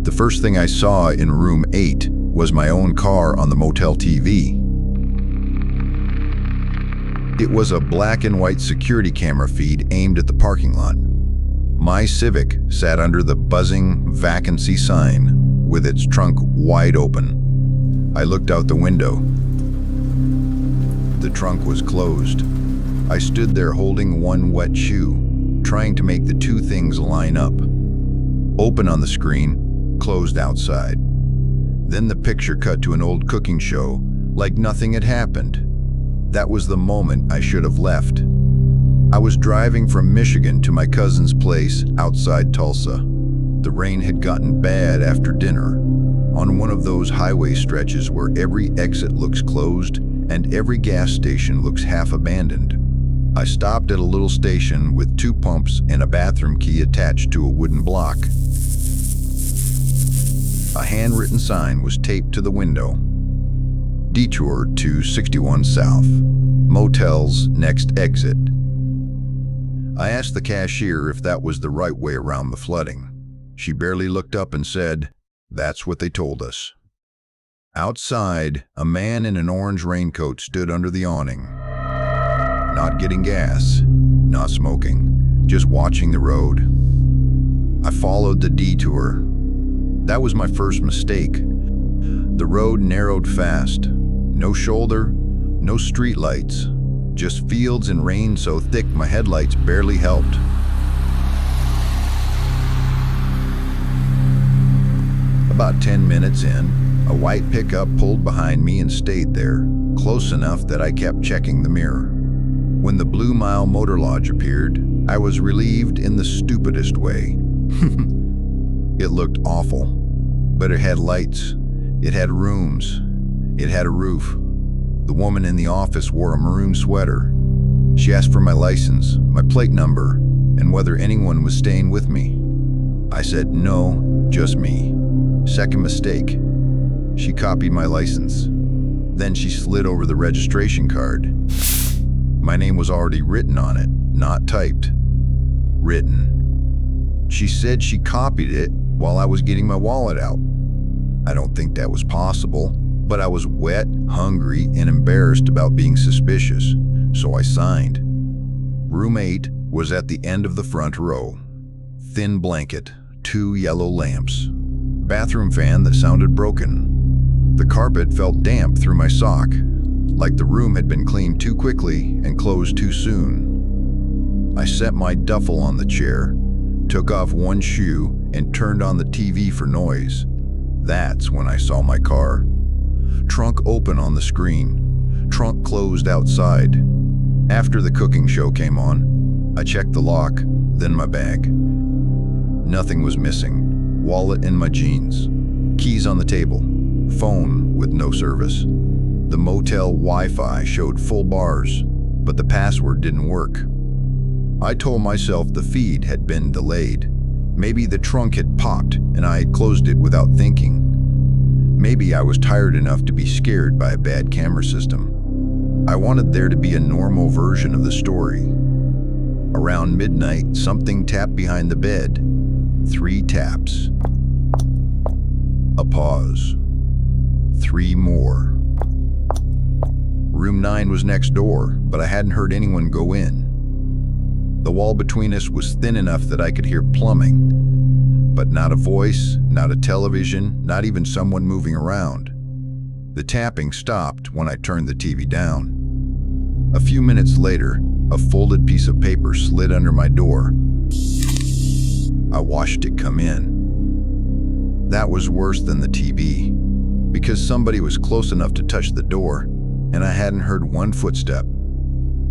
The first thing I saw in room 8 was my own car on the motel TV. It was a black and white security camera feed aimed at the parking lot. My Civic sat under the buzzing vacancy sign with its trunk wide open. I looked out the window. The trunk was closed. I stood there holding one wet shoe, trying to make the two things line up. Open on the screen, closed outside. Then the picture cut to an old cooking show, like nothing had happened. That was the moment I should have left. I was driving from Michigan to my cousin's place outside Tulsa. The rain had gotten bad after dinner. On one of those highway stretches where every exit looks closed and every gas station looks half abandoned. I stopped at a little station with 2 pumps and a bathroom key attached to a wooden block. A handwritten sign was taped to the window. Detour to 61 South. Motel's next exit. I asked the cashier if that was the right way around the flooding. She barely looked up and said, "That's what they told us." Outside, a man in an orange raincoat stood under the awning. Not getting gas, not smoking, just watching the road. I followed the detour. That was my first mistake. The road narrowed fast. No shoulder, no street lights, just fields and rain so thick my headlights barely helped. About 10 minutes in, a white pickup pulled behind me and stayed there, close enough that I kept checking the mirror. When the Blue Mile Motor Lodge appeared, I was relieved in the stupidest way. It looked awful, but it had lights, it had rooms, it had a roof. The woman in the office wore a maroon sweater. She asked for my license, my plate number, and whether anyone was staying with me. I said no, just me. Second mistake. She copied my license. Then she slid over the registration card. My name was already written on it, not typed. Written. She said she copied it while I was getting my wallet out. I don't think that was possible, but I was wet, hungry, and embarrassed about being suspicious, so I signed. Room 8 was at the end of the front row. Thin blanket, 2 yellow lamps. Bathroom fan that sounded broken. The carpet felt damp through my sock, like the room had been cleaned too quickly and closed too soon. I set my duffel on the chair, took off one shoe, and turned on the TV for noise. That's when I saw my car. Trunk open on the screen. Trunk closed outside. After the cooking show came on, I checked the lock, then my bag. Nothing was missing. Wallet in my jeans. Keys on the table. Phone with no service. The motel Wi-Fi showed full bars, but the password didn't work. I told myself the feed had been delayed. Maybe the trunk had popped and I had closed it without thinking. Maybe I was tired enough to be scared by a bad camera system. I wanted there to be a normal version of the story. Around midnight, something tapped behind the bed. 3 taps. A pause. 3 more. Room 9 was next door, but I hadn't heard anyone go in. The wall between us was thin enough that I could hear plumbing, but not a voice, not a television, not even someone moving around. The tapping stopped when I turned the TV down. A few minutes later, a folded piece of paper slid under my door. I watched it come in. That was worse than the TV, because somebody was close enough to touch the door, and I hadn't heard one footstep.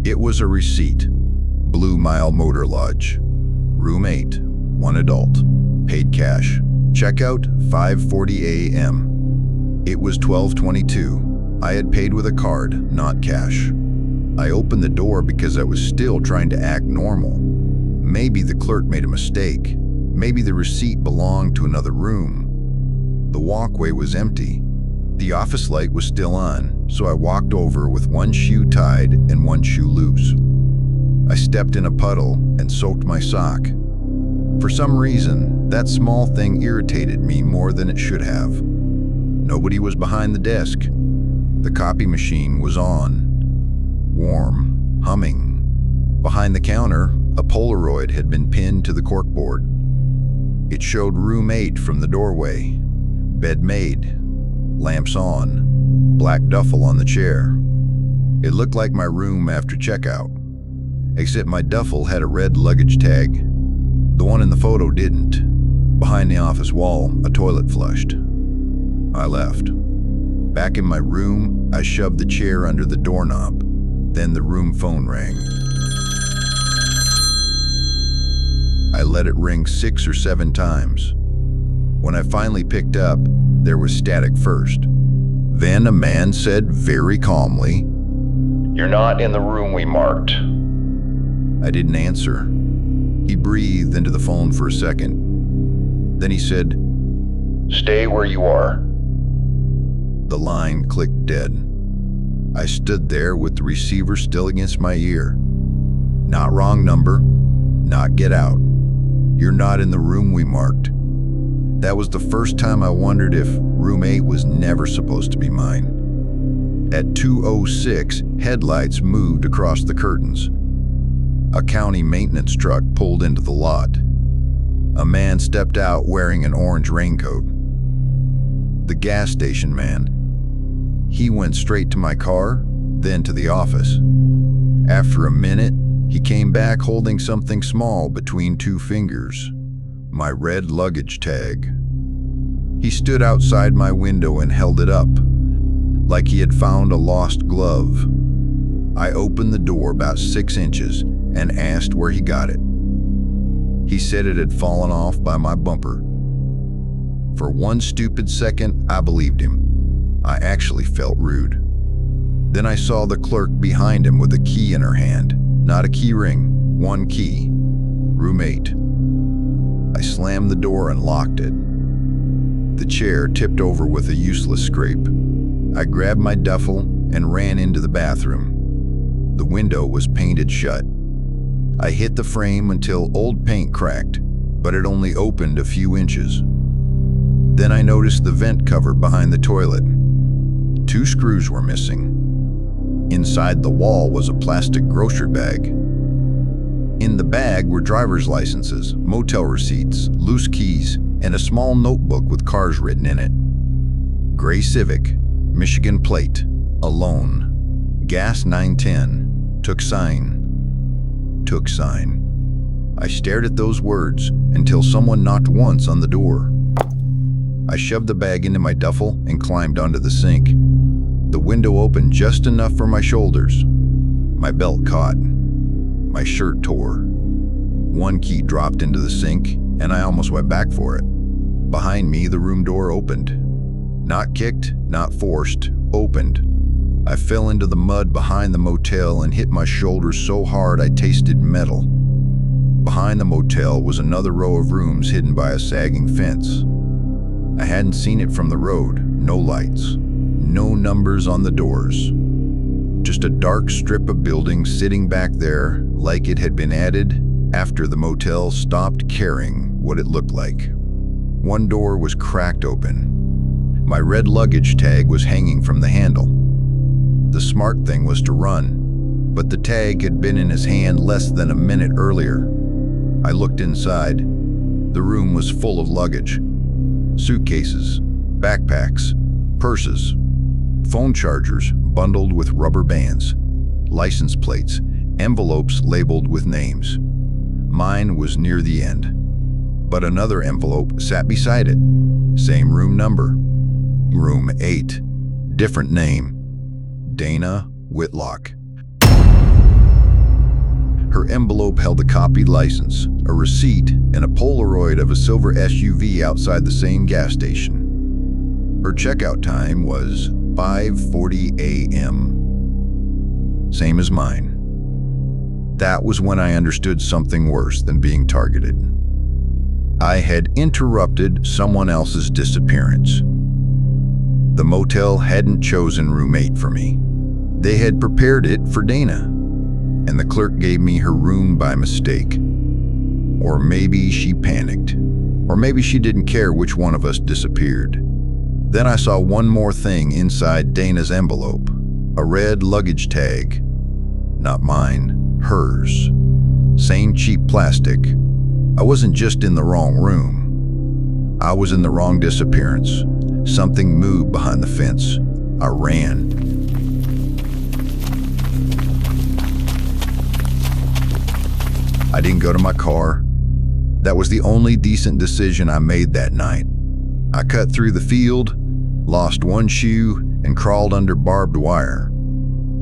It was a receipt. Blue Mile Motor Lodge. Room 8, 1 adult. Paid cash. Checkout 5:40 a.m. It was 12:22. I had paid with a card, not cash. I opened the door because I was still trying to act normal. Maybe the clerk made a mistake. Maybe the receipt belonged to another room. The walkway was empty. The office light was still on, so I walked over with one shoe tied and one shoe loose. I stepped in a puddle and soaked my sock. For some reason, that small thing irritated me more than it should have. Nobody was behind the desk. The copy machine was on, warm, humming. Behind the counter, a Polaroid had been pinned to the corkboard. It showed room 8 from the doorway. Bed made, lamps on, black duffel on the chair. It looked like my room after checkout, except my duffel had a red luggage tag. The one in the photo didn't. Behind the office wall, a toilet flushed. I left. Back in my room, I shoved the chair under the doorknob. Then the room phone rang. I let it ring 6 or 7 times. When I finally picked up, there was static first. Then a man said very calmly, "You're not in the room we marked." I didn't answer. He breathed into the phone for a second. Then he said, "Stay where you are." The line clicked dead. I stood there with the receiver still against my ear. Not wrong number, not get out. You're not in the room we marked. That was the first time I wondered if room 8 was never supposed to be mine. At 2:06, headlights moved across the curtains. A county maintenance truck pulled into the lot. A man stepped out wearing an orange raincoat. The gas station man. He went straight to my car, then to the office. After a minute, he came back holding something small between 2 fingers. My red luggage tag. He stood outside my window and held it up, like he had found a lost glove. I opened the door about 6 inches and asked where he got it. He said it had fallen off by my bumper. For one stupid second, I believed him. I actually felt rude. Then I saw the clerk behind him with a key in her hand. Not a key ring, one key. Room 8. I slammed the door and locked it. The chair tipped over with a useless scrape. I grabbed my duffel and ran into the bathroom. The window was painted shut. I hit the frame until old paint cracked, but it only opened a few inches. Then I noticed the vent cover behind the toilet. 2 screws were missing. Inside the wall was a plastic grocery bag. In the bag were driver's licenses, motel receipts, loose keys, and a small notebook with cars written in it. Gray Civic, Michigan plate, alone. Gas 910, took sign. Took sign. I stared at those words until someone knocked once on the door. I shoved the bag into my duffel and climbed onto the sink. The window opened just enough for my shoulders. My belt caught. My shirt tore. One key dropped into the sink, and I almost went back for it. Behind me, the room door opened. Not kicked, not forced, opened. I fell into the mud behind the motel and hit my shoulder so hard I tasted metal. Behind the motel was another row of rooms hidden by a sagging fence. I hadn't seen it from the road. No lights. No numbers on the doors. Just a dark strip of building sitting back there like it had been added after the motel stopped caring what it looked like. One door was cracked open. My red luggage tag was hanging from the handle. The smart thing was to run, but the tag had been in his hand less than a minute earlier. I looked inside. The room was full of luggage. Suitcases, backpacks, purses, phone chargers bundled with rubber bands, license plates, envelopes labeled with names. Mine was near the end, but another envelope sat beside it. Same room number. Room 8. Different name. Dana Whitlock. Her envelope held a copied license, a receipt, and a Polaroid of a silver SUV outside the same gas station. Her checkout time was 5:40 a.m. Same as mine. That was when I understood something worse than being targeted. I had interrupted someone else's disappearance. The motel hadn't chosen room 8 for me. They had prepared it for Dana, and the clerk gave me her room by mistake. Or maybe she panicked. Or maybe she didn't care which one of us disappeared. Then I saw one more thing inside Dana's envelope. A red luggage tag. Not mine, hers. Same cheap plastic. I wasn't just in the wrong room. I was in the wrong disappearance. Something moved behind the fence. I ran. I didn't go to my car. That was the only decent decision I made that night. I cut through the field, lost one shoe, and crawled under barbed wire.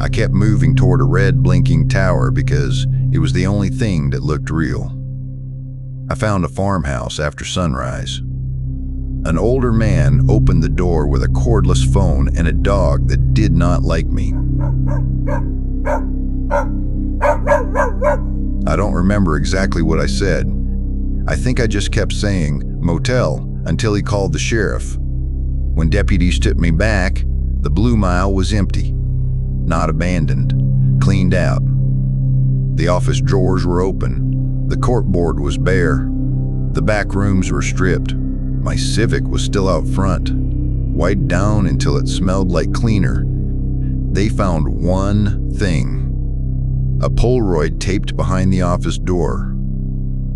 I kept moving toward a red blinking tower because it was the only thing that looked real. I found a farmhouse after sunrise. An older man opened the door with a cordless phone and a dog that did not like me. I don't remember exactly what I said. I think I just kept saying motel until he called the sheriff. When deputies took me back, the Blue Mile was empty. Not abandoned, cleaned out. The office drawers were open. The corkboard was bare. The back rooms were stripped. My Civic was still out front, wiped down until it smelled like cleaner. They found one thing. A Polaroid taped behind the office door.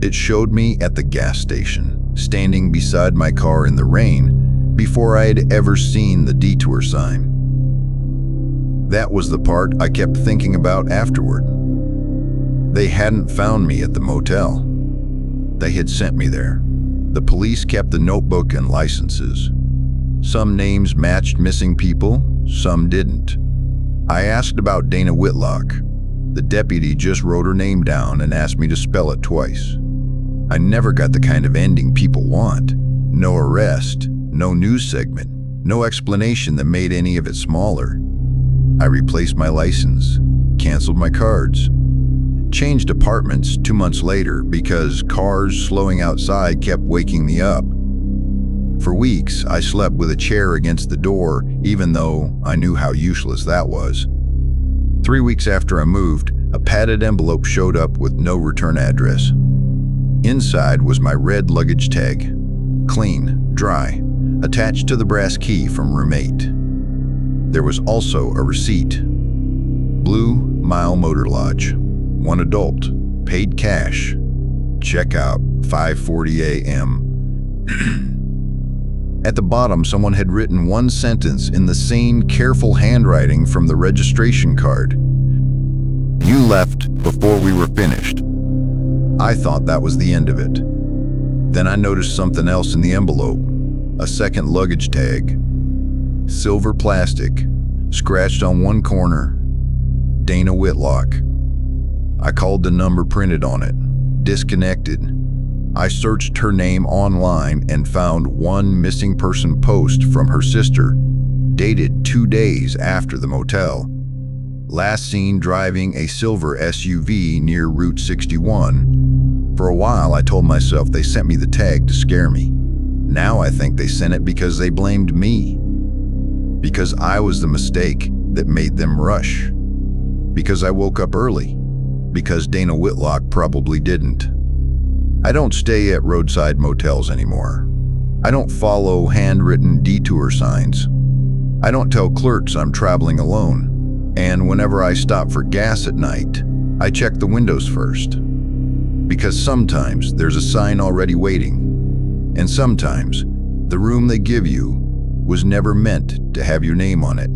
It showed me at the gas station, standing beside my car in the rain, before I had ever seen the detour sign. That was the part I kept thinking about afterward. They hadn't found me at the motel. They had sent me there. The police kept the notebook and licenses. Some names matched missing people, some didn't. I asked about Dana Whitlock. The deputy just wrote her name down and asked me to spell it twice. I never got the kind of ending people want. No arrest, no news segment, no explanation that made any of it smaller. I replaced my license, canceled my cards, changed apartments 2 months later because cars slowing outside kept waking me up. For weeks, I slept with a chair against the door, even though I knew how useless that was. 3 weeks after I moved, a padded envelope showed up with no return address. Inside was my red luggage tag, clean, dry, attached to the brass key from room 8. There was also a receipt. Blue Mile Motor Lodge, 1 adult, paid cash, checkout 5:40 a.m. At the bottom, someone had written one sentence in the same careful handwriting from the registration card. "You left before we were finished." I thought that was the end of it. Then I noticed something else in the envelope. A second luggage tag. Silver plastic, scratched on one corner. Dana Whitlock. I called the number printed on it. Disconnected. I searched her name online and found one missing person post from her sister, dated 2 days after the motel. Last seen driving a silver SUV near Route 61. For a while, I told myself they sent me the tag to scare me. Now I think they sent it because they blamed me. Because I was the mistake that made them rush. Because I woke up early. Because Dana Whitlock probably didn't. I don't stay at roadside motels anymore. I don't follow handwritten detour signs. I don't tell clerks I'm traveling alone. And whenever I stop for gas at night, I check the windows first. Because sometimes there's a sign already waiting. And sometimes the room they give you was never meant to have your name on it.